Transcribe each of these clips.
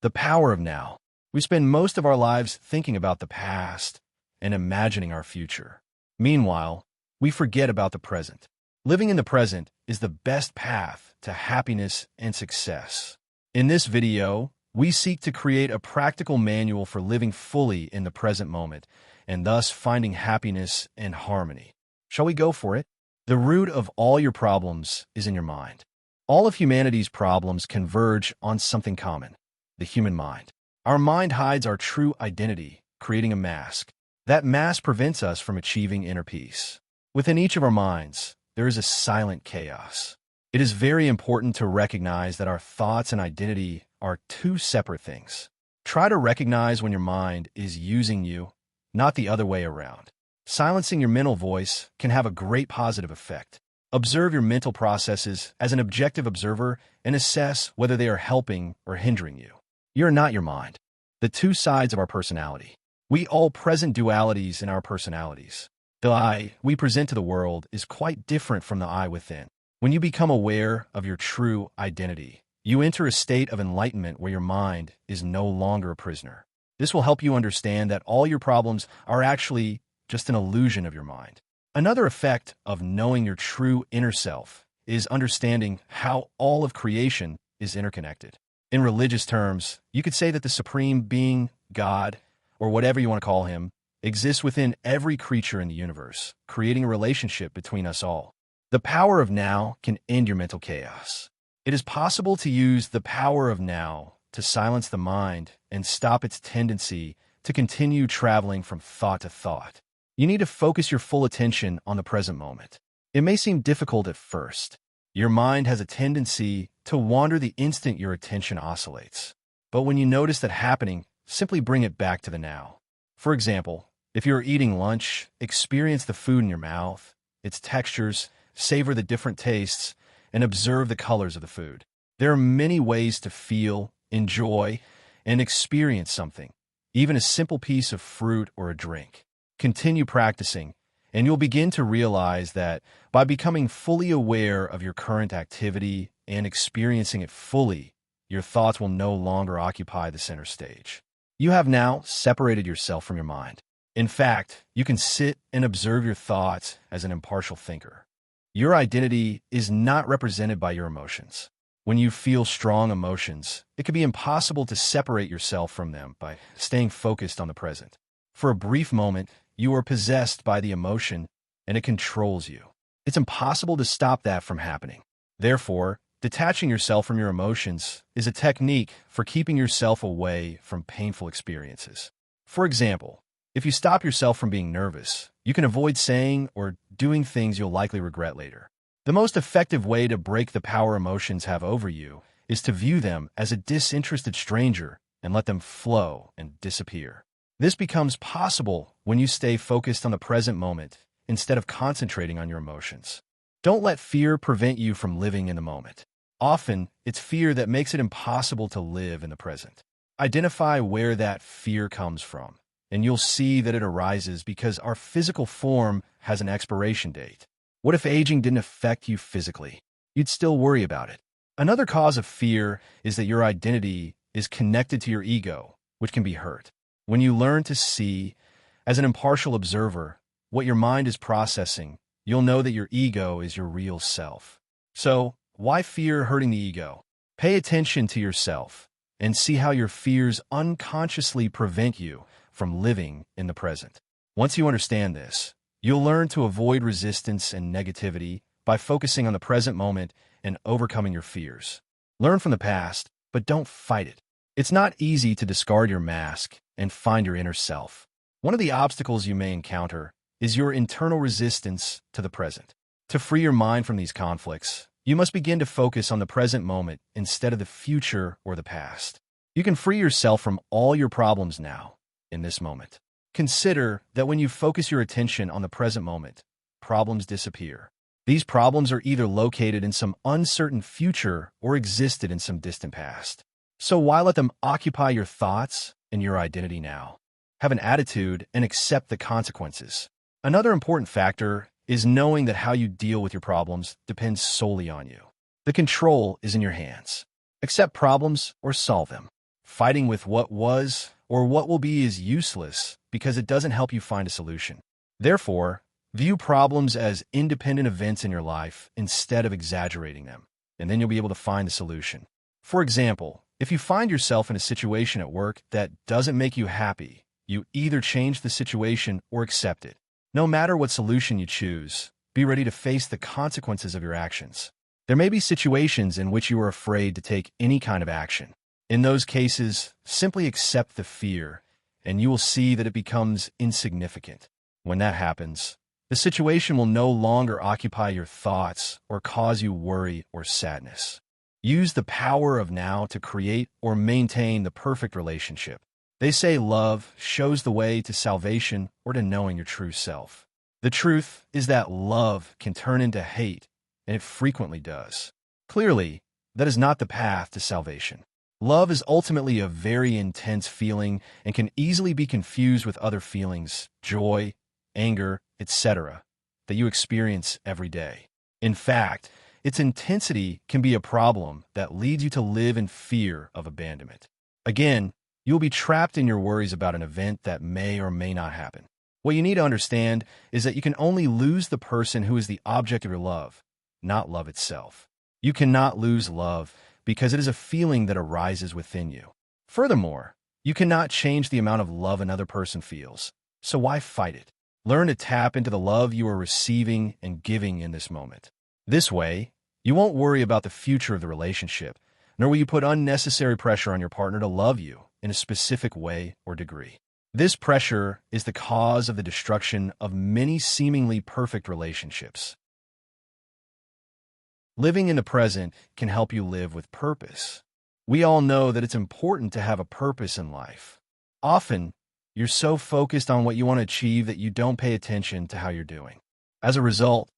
The power of now. We spend most of our lives thinking about the past and imagining our future. Meanwhile, we forget about the present. Living in the present is the best path to happiness and success. In this video, we seek to create a practical manual for living fully in the present moment and thus finding happiness and harmony. Shall we go for it? The root of all your problems is in your mind. All of humanity's problems converge on something common: the human mind. Our mind hides our true identity, creating a mask. That mask prevents us from achieving inner peace. Within each of our minds, there is a silent chaos. It is very important to recognize that our thoughts and identity are two separate things. Try to recognize when your mind is using you, not the other way around. Silencing your mental voice can have a great positive effect. Observe your mental processes as an objective observer and assess whether they are helping or hindering you. You're not your mind. The two sides of our personality. We all present dualities in our personalities. The I we present to the world is quite different from the I within. When you become aware of your true identity, you enter a state of enlightenment where your mind is no longer a prisoner. This will help you understand that all your problems are actually just an illusion of your mind. Another effect of knowing your true inner self is understanding how all of creation is interconnected. In religious terms, you could say that the supreme being, God, or whatever you want to call him, exists within every creature in the universe, creating a relationship between us all. The power of now can end your mental chaos. It is possible to use the power of now to silence the mind and stop its tendency to continue traveling from thought to thought. You need to focus your full attention on the present moment. It may seem difficult at first. Your mind has a tendency to wander the instant your attention oscillates. But when you notice that happening, simply bring it back to the now. For example, if you're eating lunch, experience the food in your mouth, its textures, savor the different tastes, and observe the colors of the food. There are many ways to feel, enjoy, and experience something, even a simple piece of fruit or a drink. Continue practicing, and you'll begin to realize that by becoming fully aware of your current activity and experiencing it fully, your thoughts will no longer occupy the center stage. You have now separated yourself from your mind. In fact, you can sit and observe your thoughts as an impartial thinker. Your identity is not represented by your emotions. When you feel strong emotions, it can be impossible to separate yourself from them by staying focused on the present. For a brief moment, you are possessed by the emotion and it controls you. It's impossible to stop that from happening. Therefore, detaching yourself from your emotions is a technique for keeping yourself away from painful experiences. For example, if you stop yourself from being nervous, you can avoid saying or doing things you'll likely regret later. The most effective way to break the power emotions have over you is to view them as a disinterested stranger and let them flow and disappear. This becomes possible when you stay focused on the present moment instead of concentrating on your emotions. Don't let fear prevent you from living in the moment. Often, it's fear that makes it impossible to live in the present. Identify where that fear comes from, and you'll see that it arises because our physical form has an expiration date. What if aging didn't affect you physically? You'd still worry about it. Another cause of fear is that your identity is connected to your ego, which can be hurt. When you learn to see, as an impartial observer, what your mind is processing, you'll know that your ego is your real self. So, why fear hurting the ego? Pay attention to yourself and see how your fears unconsciously prevent you from living in the present. Once you understand this, you'll learn to avoid resistance and negativity by focusing on the present moment and overcoming your fears. Learn from the past, but don't fight it. It's not easy to discard your mask and find your inner self. One of the obstacles you may encounter is your internal resistance to the present. To free your mind from these conflicts, you must begin to focus on the present moment instead of the future or the past. You can free yourself from all your problems now, in this moment. Consider that when you focus your attention on the present moment, problems disappear. These problems are either located in some uncertain future or existed in some distant past. So why let them occupy your thoughts and your identity now? Have an attitude and accept the consequences. Another important factor is knowing that how you deal with your problems depends solely on you. The control is in your hands. Accept problems or solve them. Fighting with what was or what will be is useless because it doesn't help you find a solution. Therefore, view problems as independent events in your life instead of exaggerating them, and then you'll be able to find a solution. For example, if you find yourself in a situation at work that doesn't make you happy, you either change the situation or accept it. No matter what solution you choose, be ready to face the consequences of your actions. There may be situations in which you are afraid to take any kind of action. In those cases, simply accept the fear, and you will see that it becomes insignificant. When that happens, the situation will no longer occupy your thoughts or cause you worry or sadness. Use the power of now to create or maintain the perfect relationship. They say love shows the way to salvation or to knowing your true self. The truth is that love can turn into hate, and it frequently does. Clearly, that is not the path to salvation. Love is ultimately a very intense feeling and can easily be confused with other feelings, joy, anger, etc., that you experience every day. In fact, its intensity can be a problem that leads you to live in fear of abandonment. Again, you will be trapped in your worries about an event that may or may not happen. What you need to understand is that you can only lose the person who is the object of your love, not love itself. You cannot lose love because it is a feeling that arises within you. Furthermore, you cannot change the amount of love another person feels, so why fight it? Learn to tap into the love you are receiving and giving in this moment. This way, you won't worry about the future of the relationship, nor will you put unnecessary pressure on your partner to love you in a specific way or degree. This pressure is the cause of the destruction of many seemingly perfect relationships. Living in the present can help you live with purpose. We all know that it's important to have a purpose in life. Often, you're so focused on what you want to achieve that you don't pay attention to how you're doing. As a result,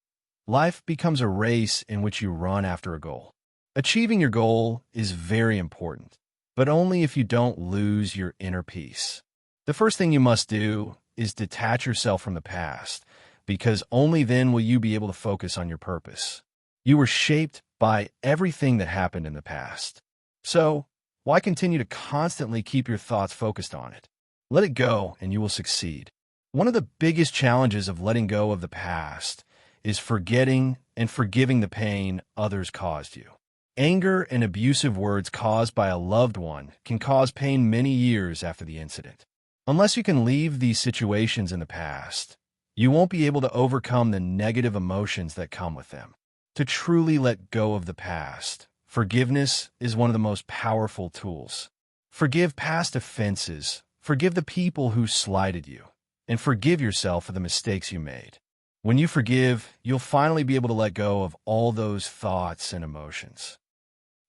life becomes a race in which you run after a goal. Achieving your goal is very important, but only if you don't lose your inner peace. The first thing you must do is detach yourself from the past, because only then will you be able to focus on your purpose. You were shaped by everything that happened in the past. So, why continue to constantly keep your thoughts focused on it? Let it go and you will succeed. One of the biggest challenges of letting go of the past is forgetting and forgiving the pain others caused you. Anger and abusive words caused by a loved one can cause pain many years after the incident. Unless you can leave these situations in the past, you won't be able to overcome the negative emotions that come with them. To truly let go of the past, forgiveness is one of the most powerful tools. Forgive past offenses, forgive the people who slighted you, and forgive yourself for the mistakes you made. When you forgive, you'll finally be able to let go of all those thoughts and emotions.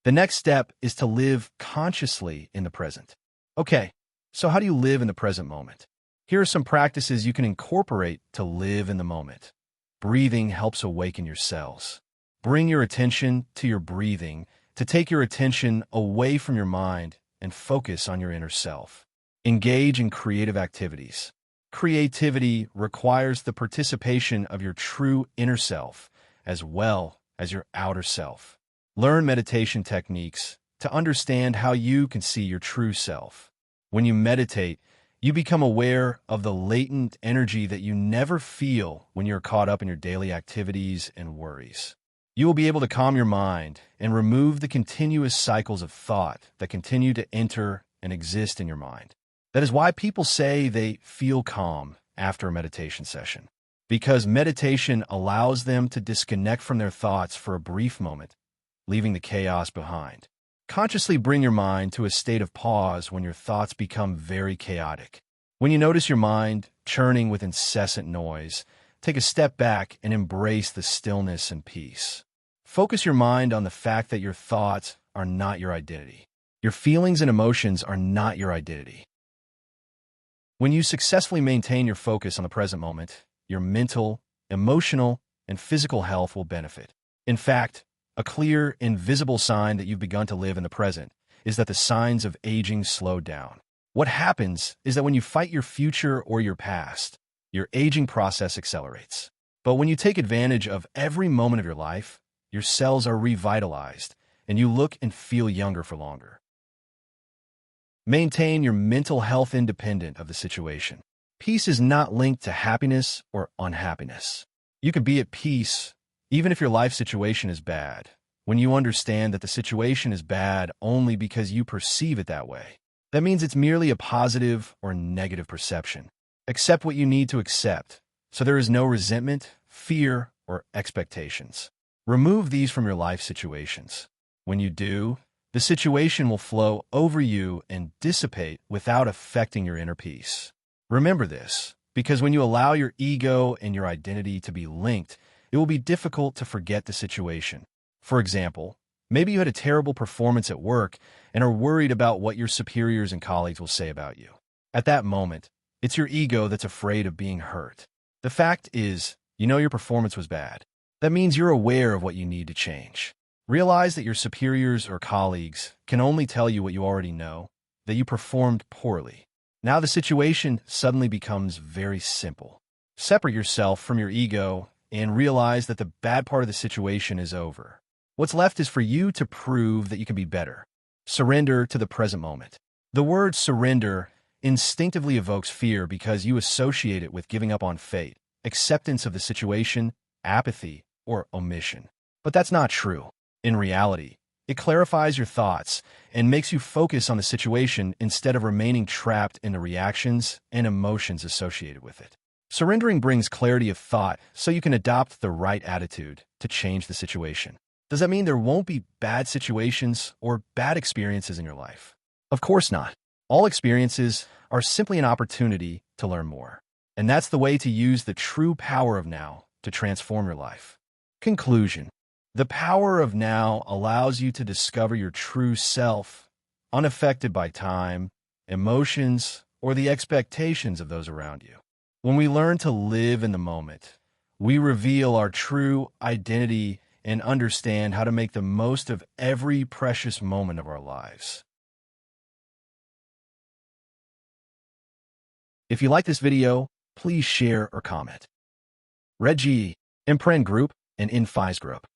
The next step is to live consciously in the present. Okay, so how do you live in the present moment? Here are some practices you can incorporate to live in the moment. Breathing helps awaken your cells. Bring your attention to your breathing to take your attention away from your mind and focus on your inner self. Engage in creative activities. Creativity requires the participation of your true inner self as well as your outer self. Learn meditation techniques to understand how you can see your true self. When you meditate, you become aware of the latent energy that you never feel when you're caught up in your daily activities and worries. You will be able to calm your mind and remove the continuous cycles of thought that continue to enter and exist in your mind. That is why people say they feel calm after a meditation session, because meditation allows them to disconnect from their thoughts for a brief moment, leaving the chaos behind. Consciously bring your mind to a state of pause when your thoughts become very chaotic. When you notice your mind churning with incessant noise, take a step back and embrace the stillness and peace. Focus your mind on the fact that your thoughts are not your identity. Your feelings and emotions are not your identity. When you successfully maintain your focus on the present moment, your mental, emotional, and physical health will benefit. In fact, a clear, invisible sign that you've begun to live in the present is that the signs of aging slow down. What happens is that when you fight your future or your past, your aging process accelerates. But when you take advantage of every moment of your life, your cells are revitalized, and you look and feel younger for longer. Maintain your mental health independent of the situation. Peace is not linked to happiness or unhappiness. You can be at peace even if your life situation is bad, when you understand that the situation is bad only because you perceive it that way. That means it's merely a positive or negative perception. Accept what you need to accept, so there is no resentment, fear, or expectations. Remove these from your life situations. When you do, the situation will flow over you and dissipate without affecting your inner peace. Remember this, because when you allow your ego and your identity to be linked, it will be difficult to forget the situation. For example, maybe you had a terrible performance at work and are worried about what your superiors and colleagues will say about you. At that moment, it's your ego that's afraid of being hurt. The fact is, you know your performance was bad. That means you're aware of what you need to change. Realize that your superiors or colleagues can only tell you what you already know, that you performed poorly. Now the situation suddenly becomes very simple. Separate yourself from your ego and realize that the bad part of the situation is over. What's left is for you to prove that you can be better. Surrender to the present moment. The word surrender instinctively evokes fear because you associate it with giving up on fate, acceptance of the situation, apathy, or omission. But that's not true. In reality, it clarifies your thoughts and makes you focus on the situation instead of remaining trapped in the reactions and emotions associated with it. Surrendering brings clarity of thought so you can adopt the right attitude to change the situation. Does that mean there won't be bad situations or bad experiences in your life? Of course not. All experiences are simply an opportunity to learn more. And that's the way to use the true power of now to transform your life. Conclusion. The power of now allows you to discover your true self, unaffected by time, emotions, or the expectations of those around you. When we learn to live in the moment, we reveal our true identity and understand how to make the most of every precious moment of our lives. If you like this video, please share or comment. Reggie, Imprend Group, and Infies Group.